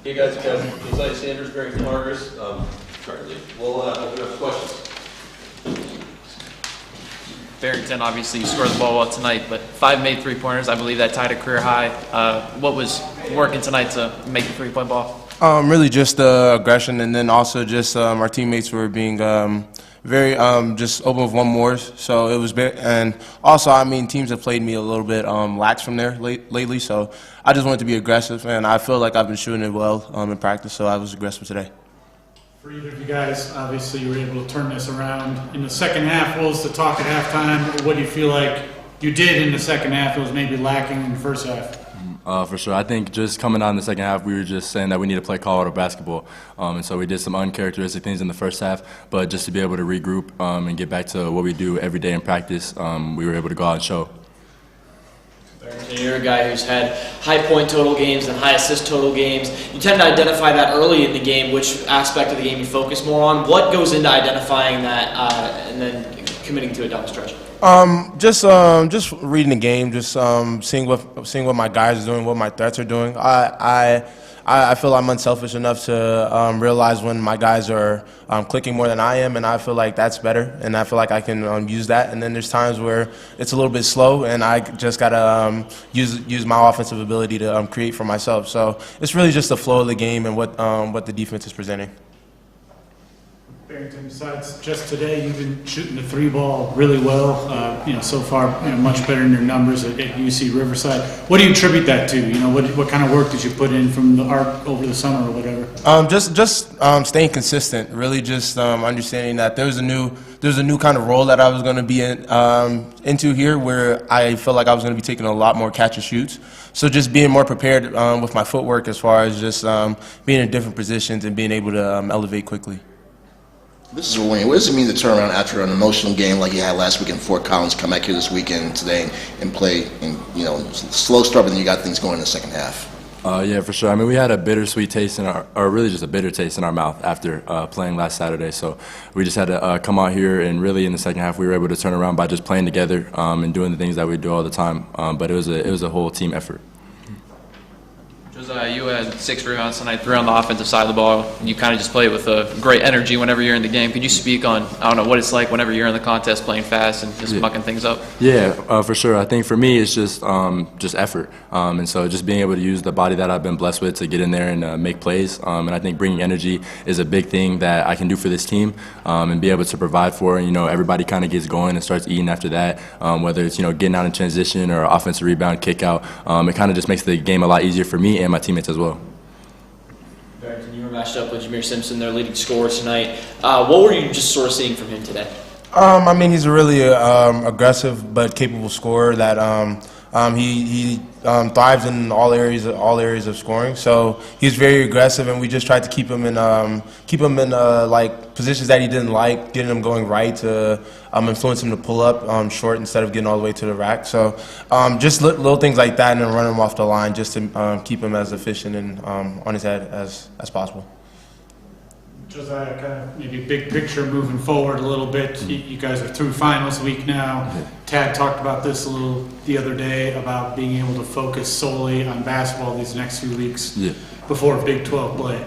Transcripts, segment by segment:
Hey guys, Josiah Sanders, Barrington Hargis. We'll open up questions. Barrington, obviously you scored the ball well tonight, but 5 made three-pointers. I believe that tied a career high. What was working tonight to make the three-point ball? Really just aggression, and then also just our teammates were being very just open with one more. So it was, and also I mean teams have played me a little bit lax from there lately. So I just wanted to be aggressive, and I feel like I've been shooting it well in practice. So I was aggressive today. For either of you guys, obviously you were able to turn this around in the second half. What was the talk at halftime? What do you feel like you did in the second half that was maybe lacking in the first half? For sure. I think just coming out in the second half, we were just saying that we need to play Colorado basketball. And so we did some uncharacteristic things in the first half, but just to be able to regroup and get back to what we do every day in practice, we were able to go out and show. You're a guy who's had high point total games and high assist total games. You tend to identify that early in the game, which aspect of the game you focus more on. What goes into identifying that and then committing to it down the stretch? Just reading the game, just seeing what my guys are doing, what my threats are doing. I feel I'm unselfish enough to realize when my guys are clicking more than I am, and I feel like that's better, and I feel like I can use that. And then there's times where it's a little bit slow, and I just gotta use my offensive ability to create for myself. So it's really just the flow of the game and what the defense is presenting. Barrington, besides just today, you've been shooting the three ball really well. So far, much better in your numbers at UC Riverside. What do you attribute that to? What kind of work did you put in from the arc over the summer or whatever? Just staying consistent. Really, just understanding that there's a new kind of role that I was going to be into here, where I felt like I was going to be taking a lot more catch and shoots. So just being more prepared with my footwork, as far as just being in different positions and being able to elevate quickly. This is a win. What does it mean to turn around after an emotional game like you had last week in Fort Collins, come back here this weekend today and play, slow start, but then you got things going in the second half? Yeah, for sure. I mean, we had a bittersweet taste or really just a bitter taste in our mouth after playing last Saturday. So we just had to come out here, and really in the second half we were able to turn around by just playing together and doing the things that we do all the time. But it was a whole team effort. Josiah, you had 6 rebounds tonight, 3 on the offensive side of the ball. You kind of just play with a great energy whenever you're in the game. Could you speak on, what it's like whenever you're in the contest playing fast and just mucking things up? Yeah, for sure. I think for me it's just effort. And so just being able to use the body that I've been blessed with to get in there and make plays. And I think bringing energy is a big thing that I can do for this team and be able to provide for. Everybody kind of gets going and starts eating after that, whether it's, getting out in transition or offensive rebound, kick out. It kind of just makes the game a lot easier for me and my teammates as well. Barrington, you were matched up with Jameer Simpson, their leading scorer tonight. What were you just sort of seeing from him today? I mean, he's a really aggressive but capable scorer that he thrives in all areas of scoring. So he's very aggressive, and we just tried to keep him in like positions that he didn't like, getting him going right to influence him to pull up short instead of getting all the way to the rack. So just little things like that, and then run him off the line just to keep him as efficient and on his head as possible. Josiah, kind of maybe big picture moving forward a little bit. You guys are through finals week now. Tad talked about this a little the other day about being able to focus solely on basketball these next few weeks before Big 12 play.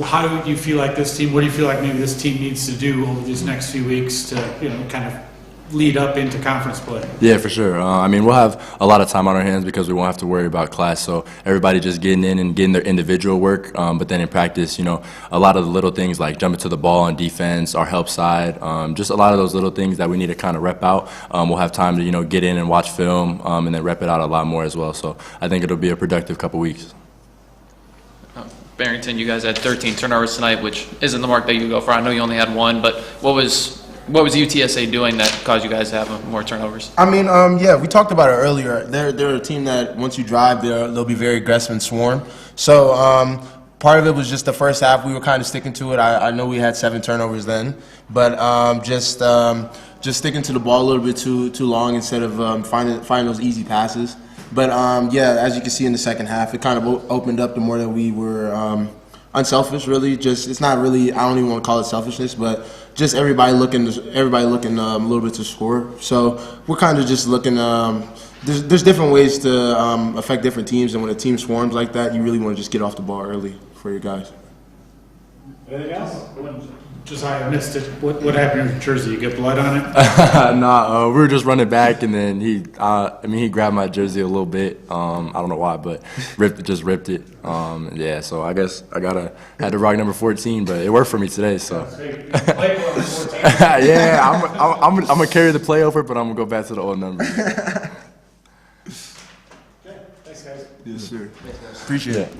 How do you feel like this team, what do you feel like maybe this team needs to do over these next few weeks to kind of lead up into conference play? Yeah, for sure. I mean, we'll have a lot of time on our hands because we won't have to worry about class. So everybody just getting in and getting their individual work. But then in practice, a lot of the little things like jumping to the ball on defense, our help side, just a lot of those little things that we need to kind of rep out. We'll have time to, get in and watch film and then rep it out a lot more as well. So I think it'll be a productive couple weeks. Barrington, you guys had 13 turnovers tonight, which isn't the mark that you go for. I know you only had 1, but what was UTSA doing that caused you guys to have more turnovers? I mean, we talked about it earlier. They're a team that once you drive, they'll be very aggressive and swarm. So part of it was just the first half. We were kind of sticking to it. I know we had 7 turnovers then, but just sticking to the ball a little bit too long instead of finding those easy passes. But as you can see in the second half, it kind of opened up the more that we were unselfish. Really, just it's not really. I don't even want to call it selfishness, but just everybody looking a little bit to score. So we're kind of just looking there's different ways to affect different teams, and when a team swarms like that, you really want to just get off the ball early for your guys. Anything else? Josiah missed it. What happened to your jersey? You get blood on it? Nah, we were just running back, and then he grabbed my jersey a little bit. I don't know why, but just ripped it. Yeah, so I guess had to rock number 14, but it worked for me today. So yeah, I'm gonna carry the play over, but I'm gonna go back to the old number. Okay, thanks, guys. Yes, sir. Appreciate it.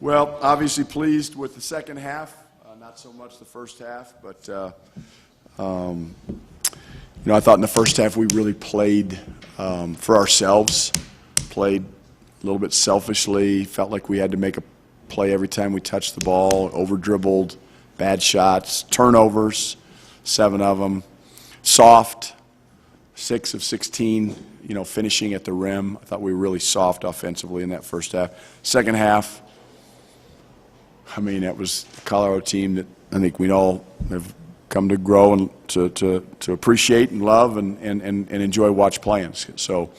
Well, obviously pleased with the second half, not so much the first half, but you know, I thought in the first half we really played for ourselves, played a little bit selfishly, felt like we had to make a play every time we touched the ball, over-dribbled, bad shots, turnovers, 7 of them, soft, 6 of 16, you know, finishing at the rim. I thought we were really soft offensively in that first half. Second half, I mean, that was the Colorado team that I think we all have come to grow and to appreciate and love and enjoy watch playing. So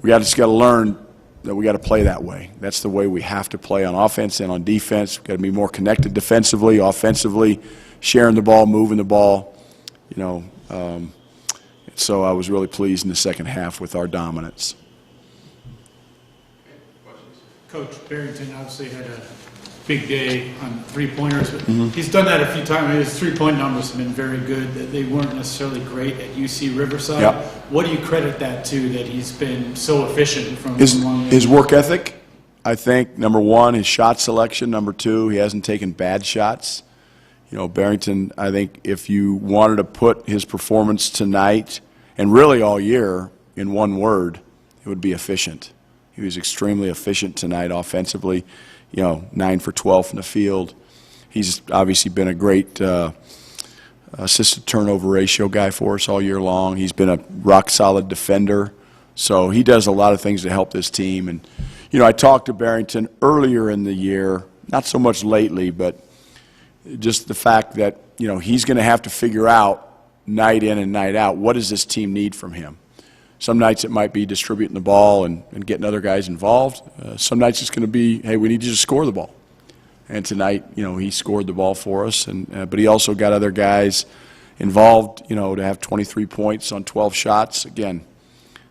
we just got to learn that we got to play that way. That's the way we have to play on offense and on defense. We've got to be more connected defensively, offensively, sharing the ball, moving the ball. You know, so I was really pleased in the second half with our dominance. Coach Barrington obviously had a big day on three-pointers, but he's done that a few times. His three-point numbers have been very good. They weren't necessarily great at UC Riverside. Yep. What do you credit that to, that he's been so efficient from His work ethic, I think, number one, his shot selection. Number two, he hasn't taken bad shots. You know, Barrington, I think if you wanted to put his performance tonight and really all year in one word, it would be efficient. He was extremely efficient tonight offensively, you know, 9 for 12 from the field. He's obviously been a great assist-to-turnover ratio guy for us all year long. He's been a rock-solid defender. So he does a lot of things to help this team. And, you know, I talked to Barrington earlier in the year, not so much lately, but just the fact that, you know, he's going to have to figure out night in and night out, what does this team need from him? Some nights it might be distributing the ball and getting other guys involved. Some nights it's going to be, hey, we need you to score the ball. And tonight, you know, he scored the ball for us, but he also got other guys involved, you know, to have 23 points on 12 shots. Again,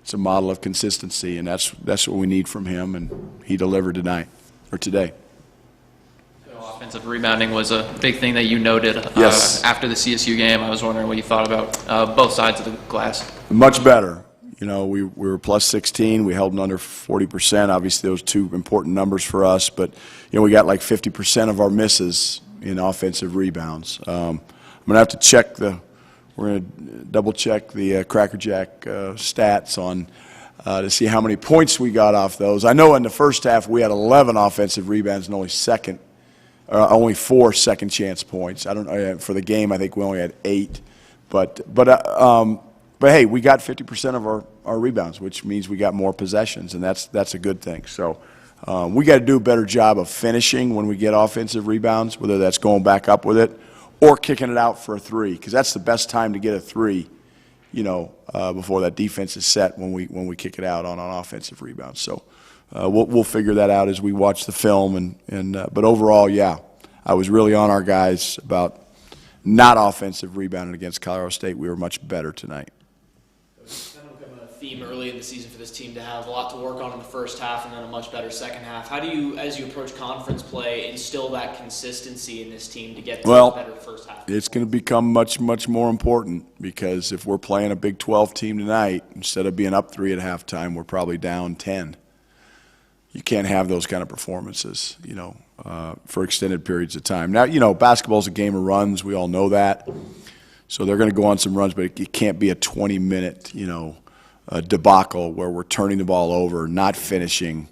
it's a model of consistency, and that's what we need from him, and he delivered tonight, or today. Offensive rebounding was a big thing that you noted Yes. after the CSU game. I was wondering what you thought about both sides of the glass. Much better. You know, we were plus 16. We held them under 40%. Obviously, those two important numbers for us. But, you know, we got like 50% of our misses in offensive rebounds. I'm going to have to check we're going to double check the Cracker Jack stats on to see how many points we got off those. I know in the first half we had 11 offensive rebounds and only 4 second chance points. I don't know, for the game I think we only had 8. But hey, we got 50% of our rebounds, which means we got more possessions, and that's a good thing. So we got to do a better job of finishing when we get offensive rebounds, whether that's going back up with it or kicking it out for a 3, because that's the best time to get a 3, you know, before that defense is set when we kick it out on an offensive rebound. So we'll figure that out as we watch the film. But overall, yeah, I was really on our guys about not offensive rebounding against Colorado State. We were much better tonight. It's kind of become a theme early in the season for this team to have a lot to work on in the first half and then a much better second half. How do you, as you approach conference play, instill that consistency in this team to get to a better first half? It's going to become much, much more important, because if we're playing a Big 12 team tonight, instead of being up 3 at halftime, we're probably down 10. You can't have those kind of performances, you know, for extended periods of time. Now, you know, basketball's a game of runs. We all know that. So they're going to go on some runs, but it can't be a 20-minute, you know, debacle where we're turning the ball over, not finishing,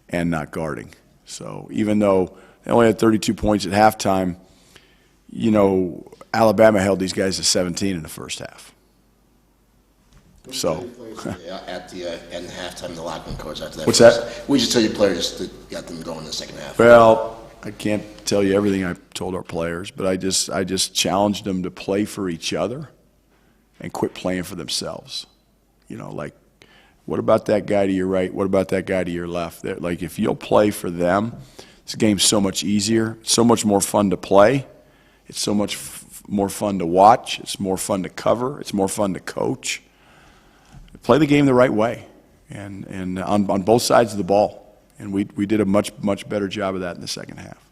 and not guarding. So even though they only had 32 points at halftime, you know, Alabama held these guys to 17 in the first half. So at halftime in the locker room, coach, after that. What's that? We just tell your players to get them going in the second half. Well, I can't tell you everything I told our players, but I just challenged them to play for each other and quit playing for themselves. You know, like, what about that guy to your right? What about that guy to your left? Like, if you'll play for them, this game's so much easier, so much more fun to play. It's so much more fun to watch. It's more fun to cover. It's more fun to coach. Play the game the right way, and on both sides of the ball. And we did a much better job of that in the second half.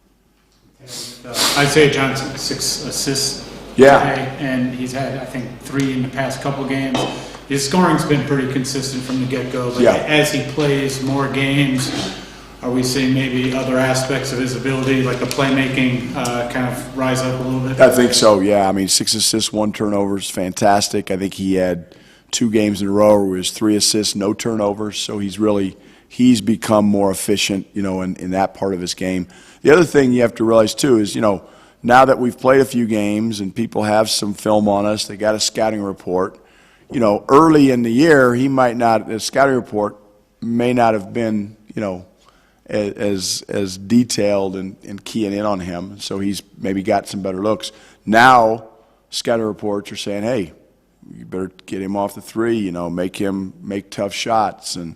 Isaiah Johnson, 6 assists Yeah. today, and he's had, I think, 3 in the past couple games. His scoring's been pretty consistent from the get-go, but Yeah. as he plays more games, Are we seeing maybe other aspects of his ability, like the playmaking, kind of rise up a little bit? I think so, yeah. I mean, 6 assists, 1 turnover is fantastic. I think he had 2 games in a row where it was 3 assists, no turnovers, so he's become more efficient, in that part of his game. The other thing you have to realize, too, is, now that we've played a few games and people have some film on us, they got a scouting report, early in the year, the scouting report may not have been, as detailed and keying in on him, so he's maybe got some better looks. Now, scouting reports are saying, hey, you better get him off the 3, make him make tough shots and,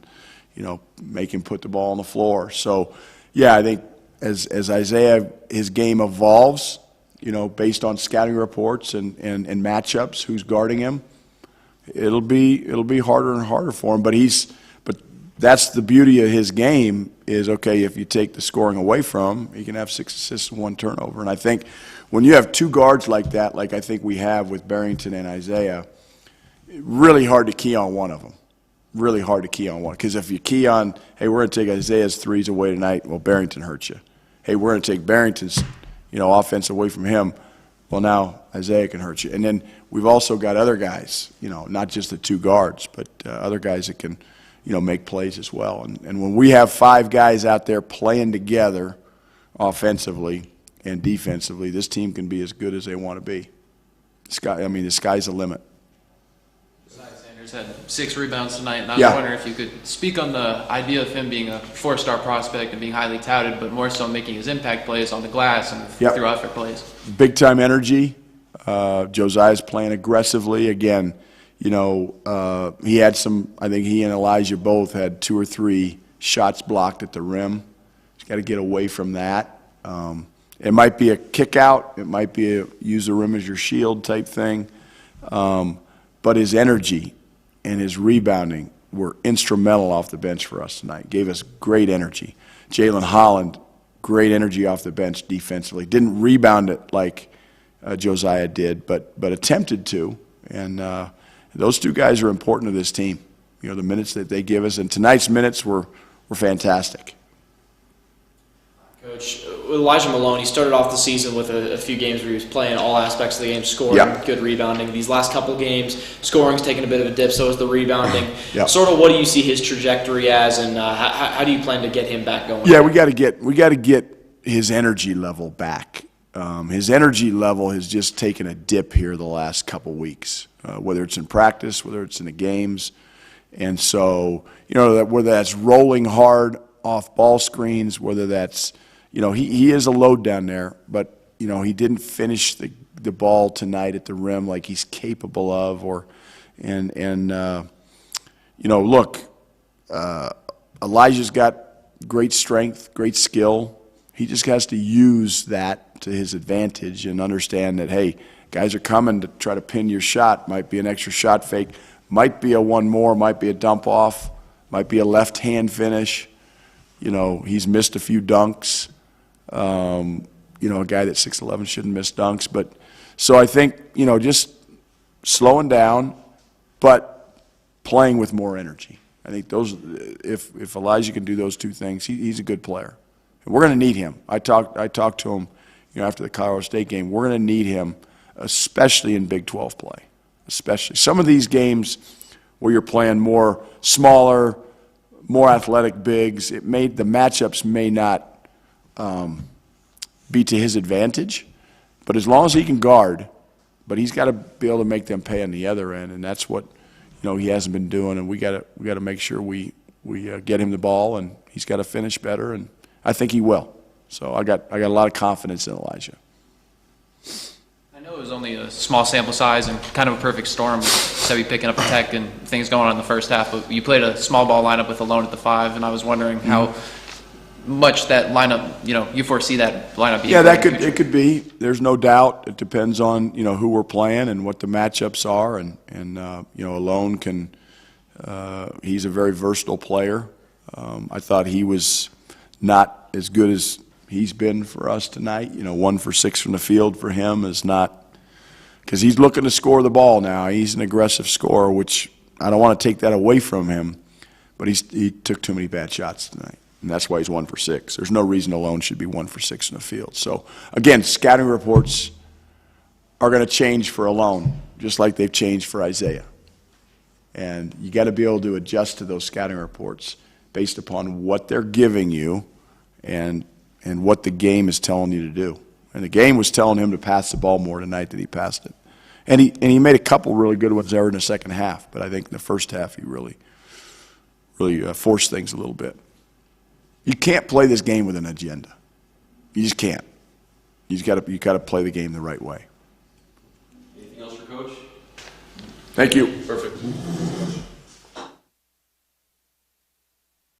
make him put the ball on the floor. So, yeah, I think as Isaiah, his game evolves, based on scouting reports and matchups, who's guarding him, it'll be harder and harder for him. But that's the beauty of his game is, okay, if you take the scoring away from him, he can have 6 assists and 1 turnover. And I think when you have 2 guards like that, like I think we have with Barrington and Isaiah, really hard to key on one of them. Really hard to key on one. Because if you key on, hey, we're going to take Isaiah's 3s away tonight, well, Barrington hurts you. Hey, we're going to take Barrington's, offense away from him, well, now Isaiah can hurt you. And then we've also got other guys, not just the 2 guards, but other guys that can, make plays as well. And when we have 5 guys out there playing together offensively and defensively, this team can be as good as they want to be. The sky's the limit. Sanders had 6 rebounds tonight, and I was wondering if you could speak on the idea of him being a 4-star prospect and being highly touted, but more so making his impact plays on the glass and through effort plays. Big-time energy. Josiah's playing aggressively. Again, he had I think he and Elijah both had 2 or 3 shots blocked at the rim. He's got to get away from that. It might be a kick out. It might be use the rim as your shield type thing. But his energy and his rebounding were instrumental off the bench for us tonight. Gave us great energy. Jalen Holland, great energy off the bench defensively. Didn't rebound it like Josiah did, but attempted to. And those 2 guys are important to this team. The minutes that they give us. And tonight's minutes were fantastic. Coach, Elijah Malone, he started off the season with a few games where he was playing all aspects of the game, scoring, good rebounding. These last couple games, scoring's taken a bit of a dip, so is the rebounding. Sort of what do you see his trajectory as, and how do you plan to get him back going? Yeah, we got to get his energy level back. His energy level has just taken a dip here the last couple weeks, whether it's in practice, whether it's in the games. And so, whether that's rolling hard off ball screens, whether that's, he is a load down there, but, he didn't finish the ball tonight at the rim like he's capable of. Look, Elijah's got great strength, great skill. He just has to use that to his advantage and understand that, hey, guys are coming to try to pin your shot. Might be an extra shot fake, might be a one more, might be a dump off, might be a left hand finish. He's missed a few dunks. A guy that's 6'11" shouldn't miss dunks. But so I think, just slowing down, but playing with more energy. I think if Elijah can do those 2 things, he's a good player. And we're going to need him. I talked to him, after the Colorado State game. We're going to need him, especially in Big 12 play. Especially some of these games where you're playing more smaller, more athletic bigs. The matchups may not be to his advantage, but as long as he can guard, but he's got to be able to make them pay on the other end, and that's what he hasn't been doing. And we got to make sure we get him the ball, and he's got to finish better, and I think he will. So I got a lot of confidence in Elijah. I know it was only a small sample size and kind of a perfect storm with Sebi picking up a tech and things going on in the first half, but you played a small ball lineup with Alone at the 5, and I was wondering how much that lineup, you foresee that lineup being. Yeah, it could be. There's no doubt. It depends on, who we're playing and what the matchups are, and Alone can, he's a very versatile player. I thought he was not as good as he's been for us tonight. 1 for 6 from the field for him is not, because he's looking to score the ball now. He's an aggressive scorer, which I don't want to take that away from him, but he took too many bad shots tonight. And that's why he's 1 for 6. There's no reason Alone should be 1 for 6 in the field. So, again, scouting reports are going to change for Alone, just like they've changed for Isaiah. And you got to be able to adjust to those scouting reports based upon what they're giving you and what the game is telling you to do. And the game was telling him to pass the ball more tonight than he passed it. And he made a couple really good ones there in the second half, but I think in the first half he really forced things a little bit. You can't play this game with an agenda. You just can't. You got to play the game the right way. Anything else for Coach? Thank you. Perfect.